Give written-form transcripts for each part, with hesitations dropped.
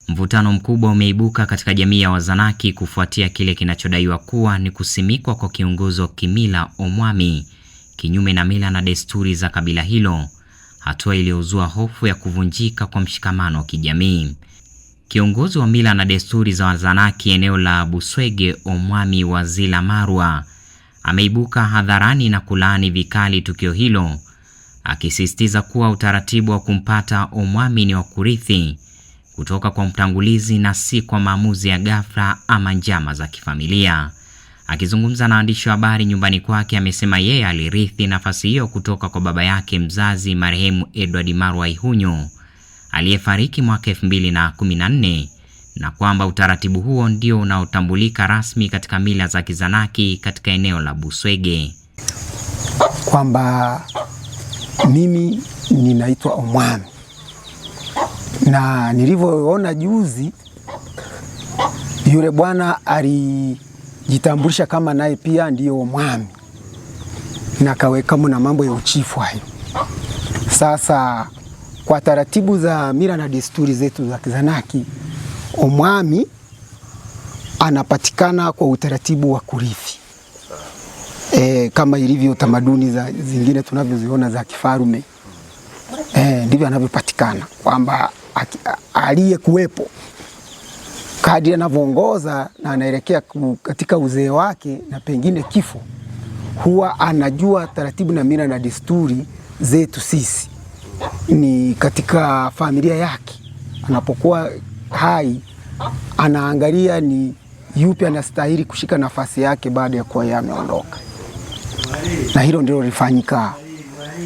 Mvutano mkubwa umeibuka katika jamii ya Wazanaki kufuatia kile kinachodaiwa kuwa ni kusimikwa kwa kiongozi wa kimila Omwami kinyume na mila na desturi za kabila hilo, hatua iliyozua hofu ya kuvunjika kwa mshikamano wa kijamii. Kiongozi wa mila na desturi za Wazanaki eneo la Buswege, Omwami Wazila Marwa, ameibuka hadharani na kulaani vikali tukio hilo, akisisitiza kuwa utaratibu wa kumpata Omwami ni wa kurithi kutoka kwa mtangulizi na si kwa maamuzi ya ghafla ama njama za kifamilia. Akizungumza na waandishi wa habari nyumbani kwake, amesema yeye alirithi nafasi hiyo kutoka kwa baba yake mzazi marehemu Edward Marwa Ihunyo aliyefariki mwaka 2014, na kwamba utaratibu huo ndio unaotambulika rasmi katika mila za Kizanaki katika eneo la Buswege. Kwamba mimi ninaitwa Omwami, na nilivyoona juzi yule bwana alijitambulisha kama naye pia ndiyo Omwami na kawekamo na mambo ya uchifu hayo. Sasa kwa taratibu za mila na desturi zetu za Kizanaki, Omwami anapatikana kwa utaratibu wa kurithi, kama ilivyo tamaduni za zingine tunavyoziona za kifarume. Ndivyo anavyopatikana, kwamba aliyekuwepo kadri anavyoongoza na anaelekea katika uzee wake na pengine kifo, huwa anajua taratibu na mila na desturi zetu sisi ni katika familia yake. Anapokuwa hai anaangalia ni yupi anastahili kushika nafasi yake baada ya kuwa yameondoka, na hilo ndilo lifanyika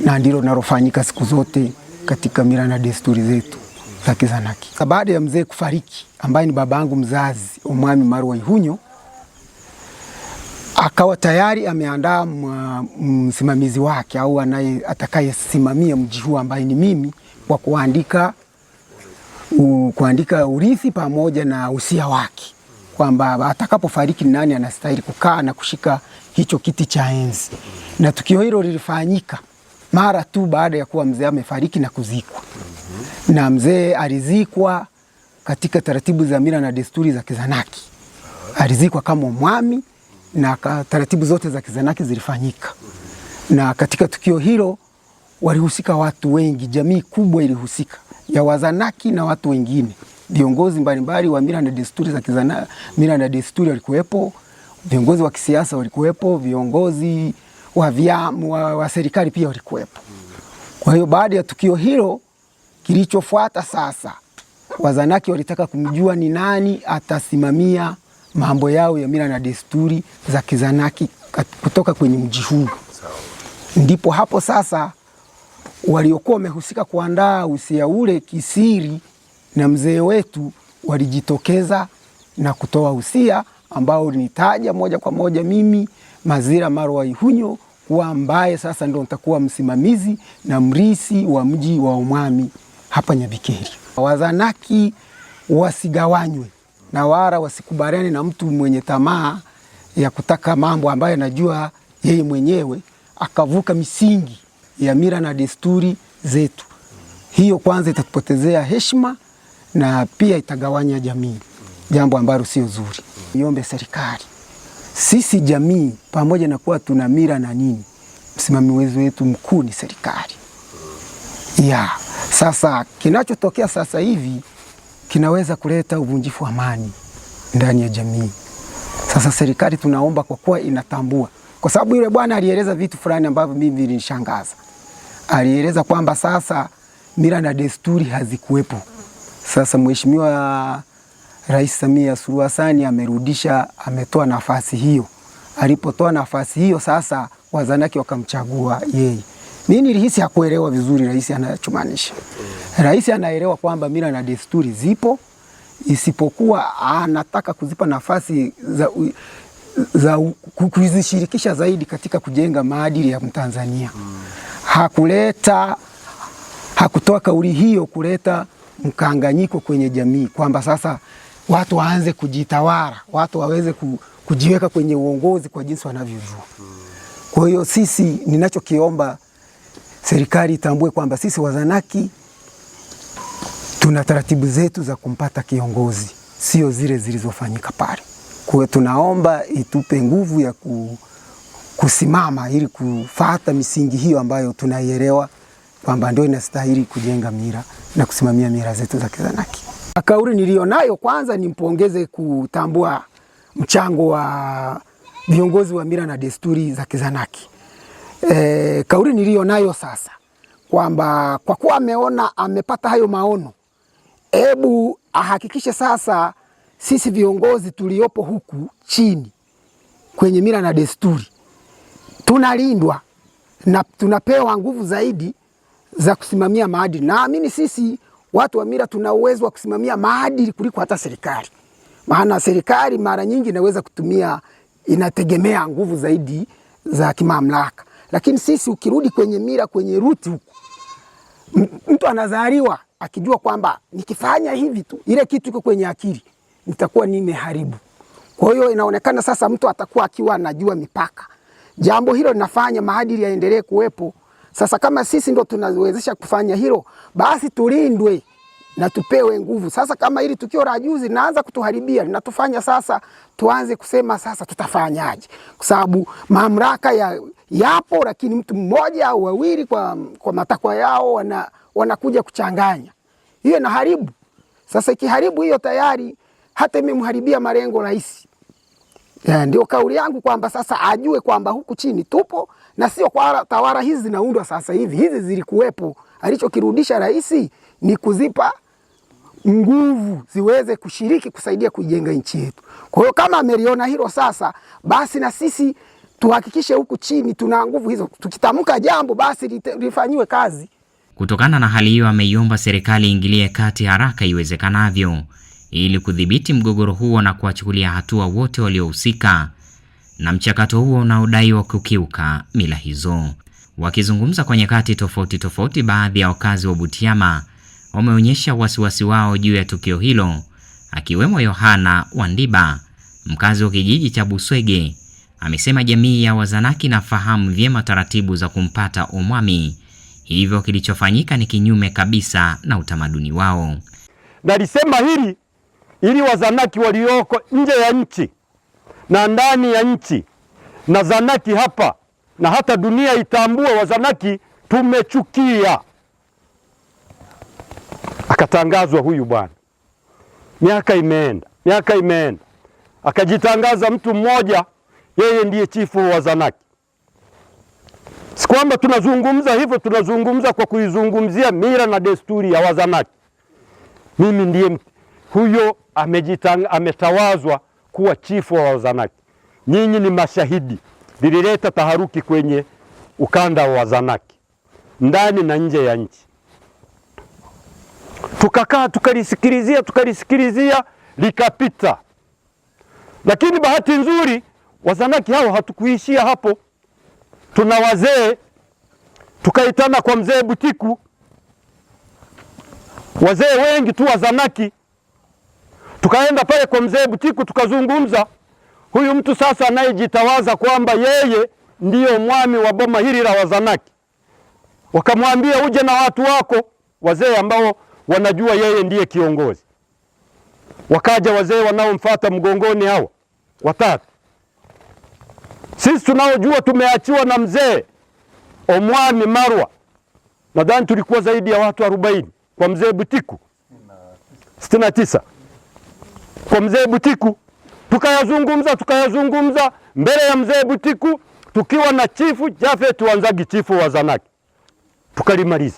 na ndilo linalofanyika siku zote katika mila na desturi zetu za Kizanaki. Baada ya mzee kufariki, ambaye ni babangu mzazi Omwami Marwa Ihunyo, akawa tayari ameandaa msimamizi wake au atakayesimamia mji huu ambaye ni mimi, kwa kuandika urithi pamoja na usia wake, kwamba atakapofariki nani anastahili kukaa na kushika hicho kiti cha enzi. Na tukio hilo lilifanyika mara tu baada ya kuwa mzee amefariki na kuzikwa. Na mzee alizikwa katika taratibu za mila na desturi za Kizanaki. Alizikwa kama Omwami na taratibu zote za Kizanaki zilifanyika. Na katika tukio hilo walihusika watu wengi, jamii kubwa ilihusika ya Wazanaki na watu wengine. Viongozi mbalimbali wa mila na desturi za Kizanaki, mila na desturi walikuwepo, viongozi wa kisiasa walikuwepo, viongozi wa serikali pia walikuwepo. Kwa hiyo baada ya tukio hilo, kilichofuata sasa, Wazanaki walitaka kumjua ni nani atasimamia mambo yao ya mila na desturi za Kizanaki kutoka kwenye mji huu. Ndipo hapo sasa waliokuwa wamehusika kuandaa usia ule kisiri na mzee wetu walijitokeza na kutoa usia ambao ulinitaja moja kwa moja mimi Mazira Marwa Ihunyo kuwa ambaye sasa ndio nitakuwa msimamizi na mrisi wa mji wa Omwami hapa Nyabikeri. Wazanaki wasigawanywe na wala wasikubaliane na mtu mwenye tamaa ya kutaka mambo ambayo anajua yeye mwenyewe akavuka misingi ya mila na desturi zetu. Hiyo kwanza itatupotezea heshima na pia itagawanya jamii, jambo ambalo sio zuri. Niombe serikali, sisi jamii pamoja na kuwa tuna mila na nini, msimamizi wetu mkuu ni serikali. Sasa kinachotokea sasa hivi kinaweza kuleta uvunjifu wa amani ndani ya jamii. Sasa serikali tunaomba, kwa kuwa inatambua, kwa sababu yule bwana alieleza vitu fulani ambavyo mimi vilinishangaza. Alieleza kwamba sasa mila na desturi hazikuwepo. Sasa Mheshimiwa Rais Samia Suluhu Hassan amerudisha, ametoa nafasi hiyo. Alipotoa nafasi hiyo, sasa Wazanaki wakamchagua yeye. Mimi nilihisi hakuelewa vizuri rais anachomaanisha. Rais anaelewa kwamba mila na desturi zipo, isipokuwa anataka kuzipa nafasi za kuzishirikisha zaidi katika kujenga maadili ya Mtanzania. Hakutoa kauli hiyo kuleta mkanganyiko kwenye jamii, kwamba sasa watu waanze kujitawala, watu waweze kujiweka kwenye uongozi kwa jinsi wanavyojua. Kwa hiyo sisi, ninachokiomba serikali itambue kwamba sisi Wazanaki tuna taratibu zetu za kumpata kiongozi, sio zile zilizofanyika pale. Kwa hiyo tunaomba itupe nguvu ya kusimama ili kufuata misingi hiyo ambayo tunaielewa kwamba ndio inastahili kujenga mila na kusimamia mila zetu za Kizanaki. Kauli nilionayo, kwanza nimpongeze kutambua mchango wa viongozi wa mila na desturi za Kizanaki. Kauli nilionayo sasa kwamba kwa kuwa ameona, amepata hayo maono, hebu ahakikishe sasa sisi viongozi tuliopo huku chini kwenye mila na desturi tunalindwa na tunapewa nguvu zaidi za kusimamia maadili. Naamini sisi watu wa mila tuna uwezo wa kusimamia maadili kuliko hata serikali. Maana serikali mara nyingi inaweza kutumia, inategemea nguvu zaidi za kimamlaka. Lakini sisi ukirudi kwenye mila, kwenye ruti huku, mtu anazaliwa akijua kwamba nikifanya hivi tu ile kitu iko kwenye akili nitakuwa nimeharibu. Kwa hiyo inaonekana sasa mtu atakuwa akiwa anajua mipaka. Jambo hilo linafanya maadili yaendelee kuwepo. Sasa kama sisi ndo tunawezesha kufanya hilo, basi tulindwe na tupewe nguvu. Sasa kama hili tukio la juzi linaanza kutuharibia, linatufanya sasa tuanze kusema sasa tutafanyaje? Kwa sababu mamlaka yapo, lakini mtu mmoja au wawili kwa matakwa yao wanakuja kuchanganya. Hiyo inaharibu. Sasa ikiharibu hiyo tayari hata imemharibia malengo rais. Ndio kauli yangu kwamba sasa ajue kwamba huku chini tupo na sio kwa tawala hizi zinaundwa sasa hivi. Hizi zilikuwepo. Alichokirudisha rais ni kuzipa nguvu ziweze kushiriki kusaidia kujenga nchi yetu. Kwa hiyo kama ameliona hilo sasa, basi na sisi tuhakikishe huku chini tuna nguvu hizo. Tukitamka jambo basi lifanyiwe kazi. Kutokana na hali hiyo, ameiomba serikali iingilie kati haraka iwezekanavyo ili kudhibiti mgogoro huo na kuwachukulia hatua wote waliohusika na mchakato huo unaodaiwa kukiuka mila hizo. Wakizungumza kwa nyakati tofauti tofauti, baadhi ya wakazi wa Butiama wameonyesha wasiwasi wao juu ya tukio hilo, akiwemo Yohana Wandiba, mkazi wa kijiji cha Buswege. Amesema jamii ya Wazanaki nafahamu vyema taratibu za kumpata omwami, hivyo kilichofanyika ni kinyume kabisa na utamaduni wao. Nalisema hili ili Wazanaki walioko nje ya nchi na ndani ya nchi na Zanaki hapa na hata dunia itambue Wazanaki tumechukia. Akatangazwa huyu bwana, miaka imeenda, akajitangaza mtu mmoja, yeye ndiye chifu wa Zanaki. Si kwamba tunazungumza hivyo, tunazungumza kwa kuizungumzia mila na desturi ya Wazanaki. Mimi ndiye huyo ametawazwa kuwa chifu wa Wazanaki. Nyinyi ni mashahidi, vilileta taharuki kwenye ukanda wa Wazanaki ndani na nje ya nchi. Tukakaa tukalisikilizia likapita. Lakini bahati nzuri Wazanaki hao hatukuishia hapo. Tuna wazee, tukaitana kwa mzee Butiku, wazee wengi tu Wazanaki. Tukaenda pale kwa mzee Butiku tukazungumza. Huyu mtu sasa anayejitawaza kwamba yeye ndiyo mwami wa boma hili la Wazanaki, wakamwambia uje na watu wako, wazee ambao wanajua yeye ndiye kiongozi. Wakaja wazee wanaomfuata mgongoni hao watatu. Sisi tunaojua tumeachiwa na mzee Omwami Marwa, nadhani tulikuwa zaidi ya watu 40 kwa mzee Butiku, 69 kwa mzee Butiku. Tukayazungumza mbele ya mzee Butiku tukiwa na chifu Jafet Wanzagi, chifu wa Zanaki, tukalimaliza.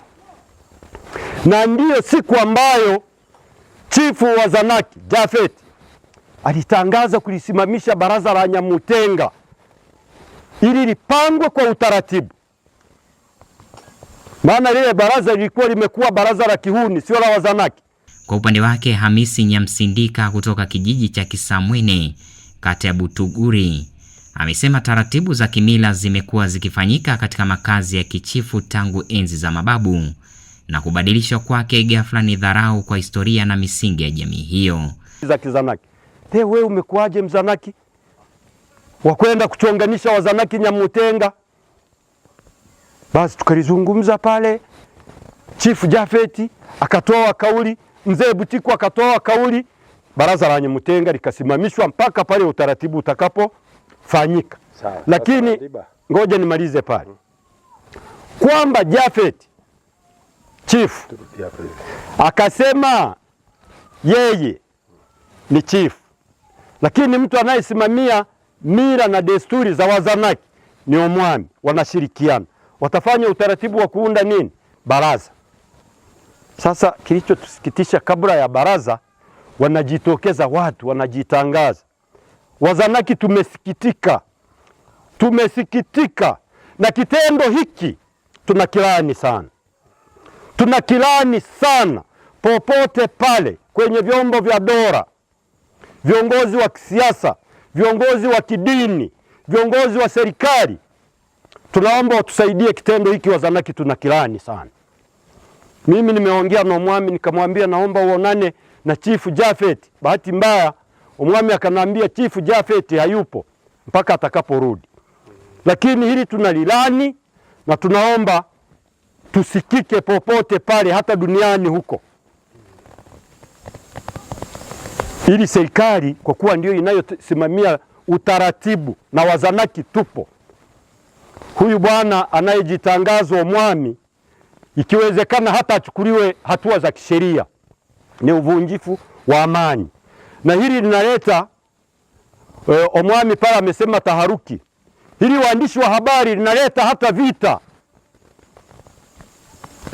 Na ndiyo siku ambayo chifu wa Zanaki Jafet alitangaza kulisimamisha baraza la Nyamutenga ili lipangwe kwa utaratibu. Maana lile baraza lilikuwa limekuwa baraza la kihuni, sio la Wazanaki. Kwa upande wake, Hamisi Nyamsindika kutoka kijiji cha Kisamwene, kata ya Butuguri, amesema taratibu za kimila zimekuwa zikifanyika katika makazi ya kichifu tangu enzi za mababu, na kubadilishwa kwake ghafla ni dharau kwa historia na misingi ya jamii hiyo. Za Kizanaki. Wewe umekuaje Mzanaki wakwenda kuchonganisha Wazanaki Nyamutenga? Basi tukalizungumza pale, Chifu Jafeti akatoa kauli, mzee Butiku akatoa kauli, baraza la Nyamutenga likasimamishwa mpaka pale utaratibu utakapofanyika. Lakini ngoja nimalize pale kwamba Japhet chief akasema yeye ni chief, lakini mtu anayesimamia mila na desturi za Wazanaki ni omwami. Wanashirikiana, watafanya utaratibu wa kuunda nini? Baraza. Sasa kilichotusikitisha, kabla ya baraza wanajitokeza watu wanajitangaza. Wazanaki tumesikitika na kitendo hiki, tunakilani sana. Popote pale kwenye vyombo vya dola, viongozi wa kisiasa, viongozi wa kidini, viongozi wa serikali, tunaomba watusaidie kitendo hiki. Wazanaki tunakilani sana. Mimi nimeongea na omwami nikamwambia naomba uonane na Chief Japhet. Bahati mbaya omwami akanambia Chief Japhet hayupo mpaka atakaporudi. Lakini hili tunalilani na tunaomba tusikike popote pale, hata duniani huko, ili serikali, kwa kuwa ndio inayosimamia utaratibu na Wazanaki tupo, huyu bwana anayejitangazwa omwami, ikiwezekana hata achukuliwe hatua za kisheria. Ni uvunjifu wa amani, na hili linaleta omwami pale amesema taharuki. Hili waandishi wa habari linaleta hata vita.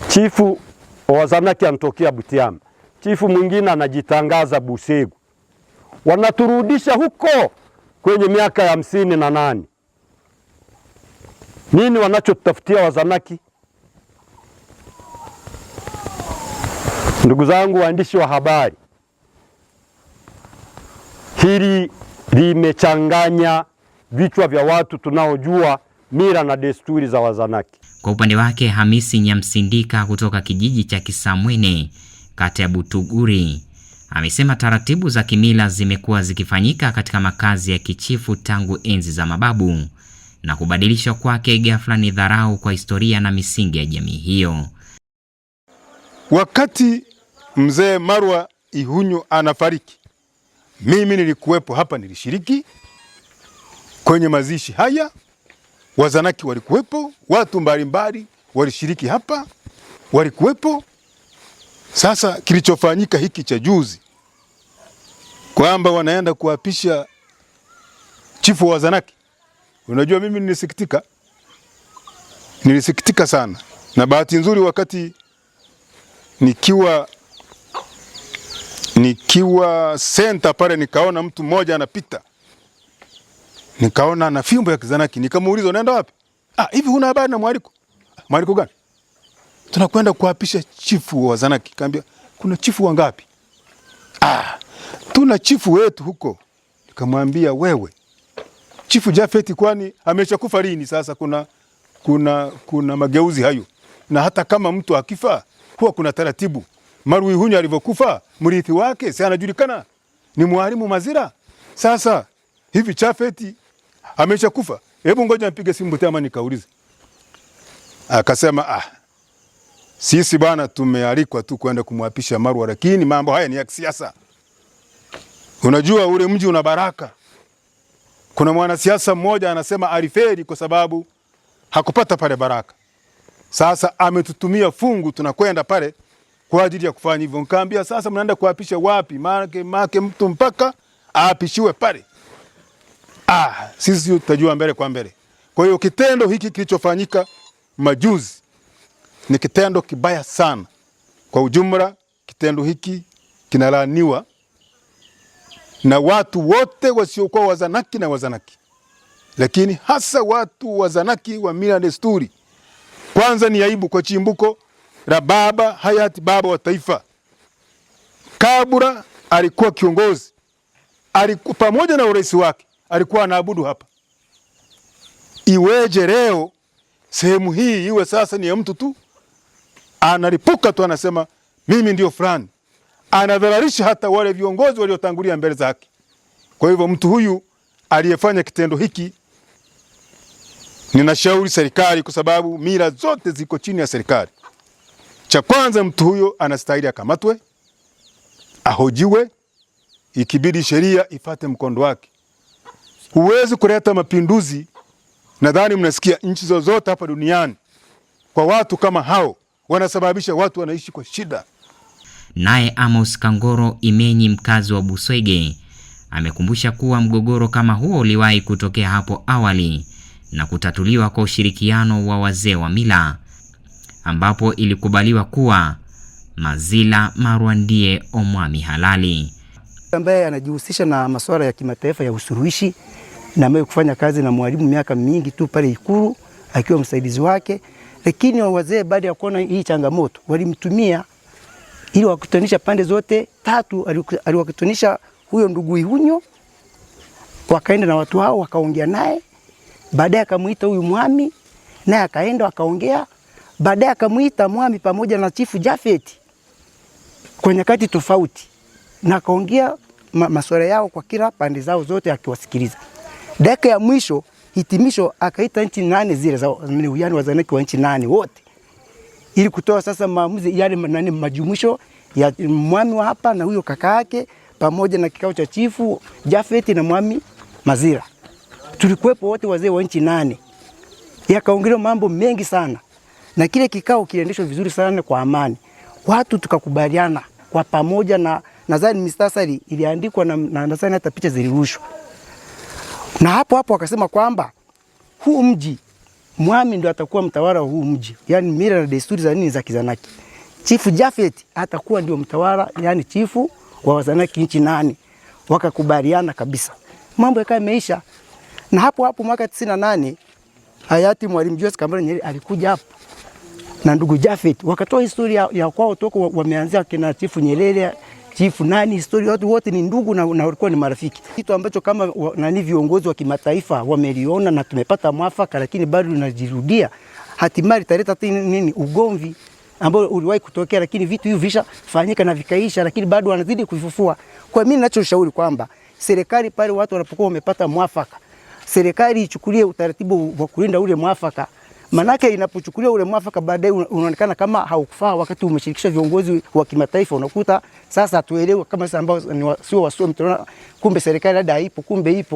Chifu wa Wazanaki anatokea Butiama, chifu mwingine anajitangaza Busegu. Wanaturudisha huko kwenye miaka ya 58. Nini wanachotutafutia Wazanaki? Ndugu zangu waandishi wa habari, hili limechanganya vichwa vya watu tunaojua mila na desturi za Wazanaki. Kwa upande wake, Hamisi Nyamsindika kutoka kijiji cha Kisamwene, kata ya Butuguri, amesema taratibu za kimila zimekuwa zikifanyika katika makazi ya kichifu tangu enzi za mababu, na kubadilishwa kwake ghafla ni dharau kwa historia na misingi ya jamii hiyo. Wakati mzee Marwa Ihunyu anafariki, mimi nilikuwepo hapa, nilishiriki kwenye mazishi haya. Wazanaki walikuwepo, watu mbalimbali walishiriki hapa, walikuwepo. Sasa kilichofanyika hiki cha juzi, kwamba wanaenda kuapisha chifu wa Wazanaki, unajua mimi nilisikitika sana. Na bahati nzuri wakati nikiwa senta pale, nikaona mtu mmoja anapita, nikaona na fimbo ya Kizanaki, nikamuuliza unaenda wapi? Hivi huna habari na mwaliko? Mwaliko gani? Tunakwenda kuapisha chifu wa Wazanaki. Kaambia kuna chifu wangapi? Tuna chifu wetu huko. Nikamwambia wewe, Chifu Japhet kwani ameshakufa lini? Sasa kuna mageuzi hayo, na hata kama mtu akifa huwa kuna taratibu. Marwa Ihunyu alivyokufa, mrithi wake si anajulikana, ni Mwalimu Mazira. Sasa hivi Japhet ameshakufa, hebu ngoja nipige simu Butiama nikaulize. Akasema sisi bwana tumealikwa tu kwenda kumwapisha Marwa, lakini mambo haya ni ya kisiasa. Unajua ule mji una baraka. Kuna mwanasiasa mmoja anasema aliferi kwa sababu hakupata pale baraka. Sasa ametutumia fungu, tunakwenda pale kwa ajili ya kufanya hivyo. Nikamwambia sasa mnaenda kuapisha wapi? Maana mtu mpaka aapishiwe pale. Sisi tutajua mbele kwa mbele. Kwa hiyo kitendo hiki kilichofanyika majuzi ni kitendo kibaya sana. Kwa ujumla kitendo hiki kinalaaniwa na watu wote wasiokuwa Wazanaki na Wazanaki, lakini hasa watu Wazanaki wa mila na desturi. Kwanza ni aibu kwa chimbuko la baba hayati baba wa taifa. Kabla alikuwa kiongozi, alikuwa pamoja na urais wake, alikuwa anaabudu hapa. Iweje leo sehemu hii iwe sasa ni ya mtu tu? Analipuka tu anasema mimi ndio fulani. Anadhararisha hata wale viongozi waliotangulia mbele zake. Kwa hivyo mtu huyu aliyefanya kitendo hiki, ninashauri serikali, kwa sababu mila zote ziko chini ya serikali. Cha kwanza mtu huyo anastahili akamatwe, ahojiwe, ikibidi sheria ifate mkondo wake. Huwezi kuleta mapinduzi, nadhani mnasikia nchi zozote hapa duniani, kwa watu kama hao wanasababisha watu wanaishi kwa shida. Naye Amos Kangoro Imenyi, mkazi wa Buswege, amekumbusha kuwa mgogoro kama huo uliwahi kutokea hapo awali na kutatuliwa kwa ushirikiano wa wazee wa mila, ambapo ilikubaliwa kuwa Mazila Marwa ndiye omwami halali, ambaye anajihusisha na masuala ya kimataifa ya usuluhishi na ambaye kufanya kazi na mwalimu miaka mingi tu pale Ikulu akiwa msaidizi wake. Lakini wazee baada ya kuona hii changamoto walimtumia ili wakutanisha pande zote tatu. Aliwakutanisha huyo ndugu Ihunyo, wakaenda na watu hao wakaongea naye. Baadaye akamuita huyu mwami, naye akaenda wakaongea. Baadaye akamuita mwami pamoja na Chifu Jafet kwa nyakati tofauti, na akaongea masuala yao kwa kila pande zao zote akiwasikiliza. Dakika ya mwisho hitimisho akaita nchi 8 zile za uyani wa Zanaki wa nchi 8 wote, ili kutoa sasa maamuzi yale majumuisho ya mwami wa hapa na huyo kaka yake pamoja na kikao cha Chifu Jafet na mwami Mazira. Tulikuwepo wote wazee wa nchi 8. Yakaongelea mambo mengi sana, na kile kikao kiliendeshwa vizuri sana kwa amani. Watu tukakubaliana kwa pamoja, na nadhani mistasari iliandikwa na nadhani hata picha zilirushwa. Na hapo wakasema kwamba huu mji mwami ndio atakuwa mtawala wa huu mji, yani mila na desturi za nini za Kizanaki. Chifu Jafet atakuwa ndio mtawala, yani chifu wa Wazanaki nchi 8. Wakakubaliana kabisa, mambo yakawa yameisha. Na hapo mwaka 98 hayati Mwalimu Julius Kambarage Nyerere alikuja hapo na ndugu Jafet, wakatoa historia ya kwao toko, wameanzia kina Chifu Nyerere, Chifu nani, historia watu wote ni ndugu na walikuwa ni marafiki. Kitu ambacho kama viongozi wa kimataifa wameliona na tumepata mwafaka, lakini bado linajirudia, hatimaye italeta nini ugomvi ambao uliwahi kutokea, lakini vitu hivi vishafanyika na vikaisha, lakini bado wanazidi kuvifufua. Kwa mimi ninachoshauri kwamba serikali pale watu wanapokuwa wamepata mwafaka, serikali ichukulie utaratibu wa kulinda ule mwafaka. Manake inapochukulia ule mwafaka baadaye unaonekana kama haukufaa wakati umeshirikisha viongozi wa kimataifa, unakuta sasa tuelewe kama sasa ambao sio wasomi, kumbe serikali hada haipo, kumbe ipo.